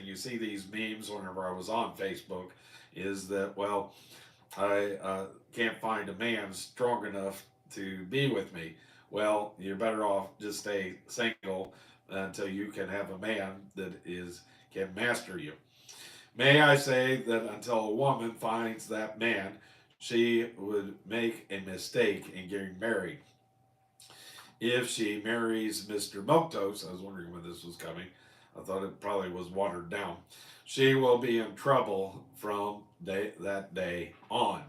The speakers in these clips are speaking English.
you see these memes whenever I was on Facebook, is that, well, I can't find a man strong enough to be with me. Well, you're better off just stay single until you can have a man that is can master you. May I say that until a woman finds that man, she would make a mistake in getting married. If she marries Mr. Milktoast, I was wondering when this was coming. I thought it probably was watered down. She will be in trouble from that day on.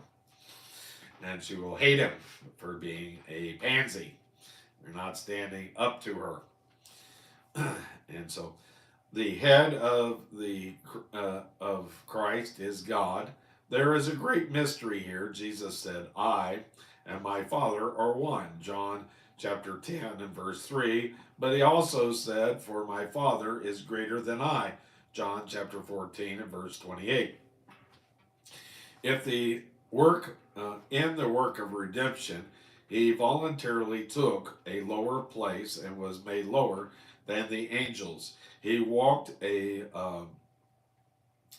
And she will hate him for being a pansy. You're not standing up to her. And so the head of Christ is God. There is a great mystery here. Jesus said, "I and my Father are one." John chapter 10 and verse 3. But he also said, "For my Father is greater than I." John chapter 14 and verse 28. If the work in the work of redemption, he voluntarily took a lower place and was made lower than the angels. He walked a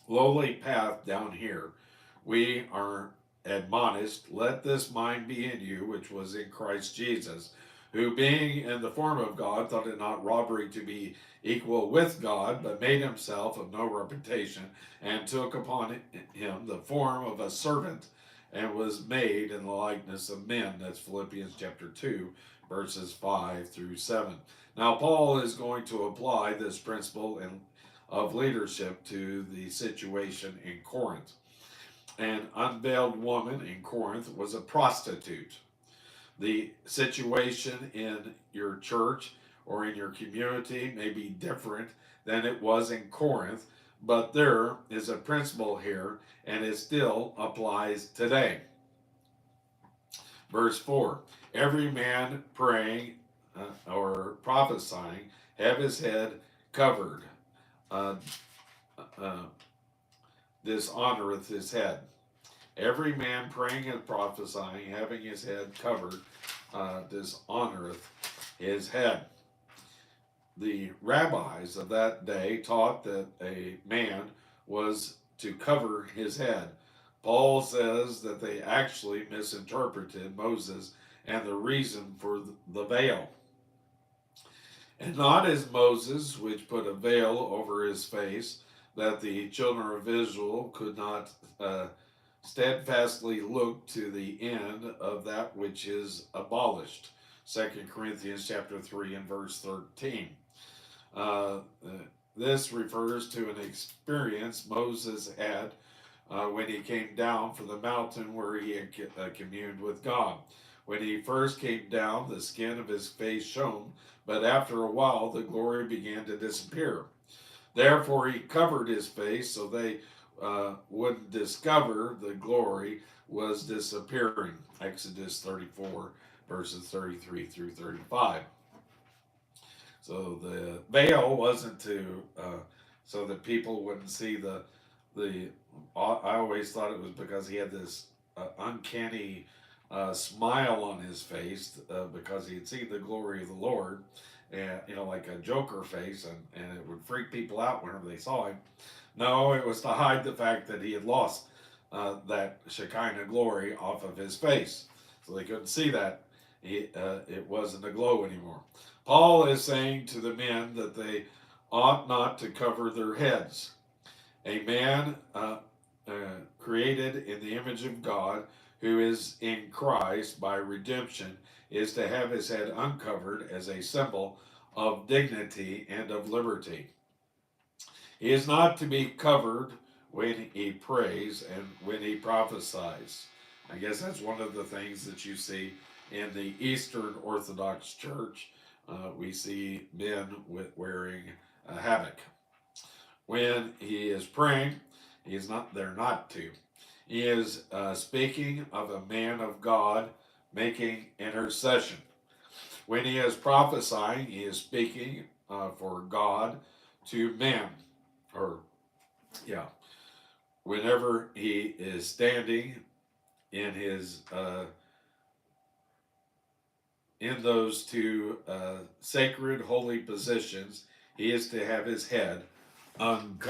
lowly path down here. We are admonished, "Let this mind be in you, which was in Christ Jesus, who being in the form of God thought it not robbery to be equal with God, but made himself of no reputation, and took upon him the form of a servant, and was made in the likeness of men." That's Philippians chapter 2, verses 5 through 7. Now, Paul is going to apply this principle of leadership to the situation in Corinth. An unveiled woman in Corinth was a prostitute. The situation in your church or in your community may be different than it was in Corinth, but there is a principle here and it still applies today. Verse 4, every man praying or prophesying have his head covered, uh, uh, dishonoreth his head. Every man praying and prophesying, having his head covered, dishonoreth his head. The rabbis of that day taught that a man was to cover his head. Paul says that they actually misinterpreted Moses and the reason for the veil. And not as Moses, which put a veil over his face, that the children of Israel could not steadfastly look to the end of that which is abolished. 2 Corinthians chapter 3 and verse 13. This refers to an experience Moses had when he came down from the mountain where he had communed with God. When he first came down, the skin of his face shone, but after a while the glory began to disappear. Therefore he covered his face so they wouldn't discover the glory was disappearing. Exodus 34, verses 33 through 35. So the veil wasn't to so that people wouldn't see the. I always thought it was because he had this uncanny smile on his face because he had seen the glory of the Lord, and like a Joker face, and it would freak people out whenever they saw him. No, it was to hide the fact that he had lost that Shekinah glory off of his face, so they couldn't see that. It wasn't a glow anymore. Paul is saying to the men that they ought not to cover their heads. A man created in the image of God, who is in Christ by redemption, is to have his head uncovered as a symbol of dignity and of liberty. He is not to be covered when he prays and when he prophesies. I guess that's one of the things that you see in the Eastern Orthodox Church. We see men wearing a habit. When he is praying, he is not there not to. He is speaking of a man of God making intercession. When he is prophesying, he is speaking for God to men. Or, yeah, whenever he is standing in his in those two sacred holy positions, he is to have his head uncovered.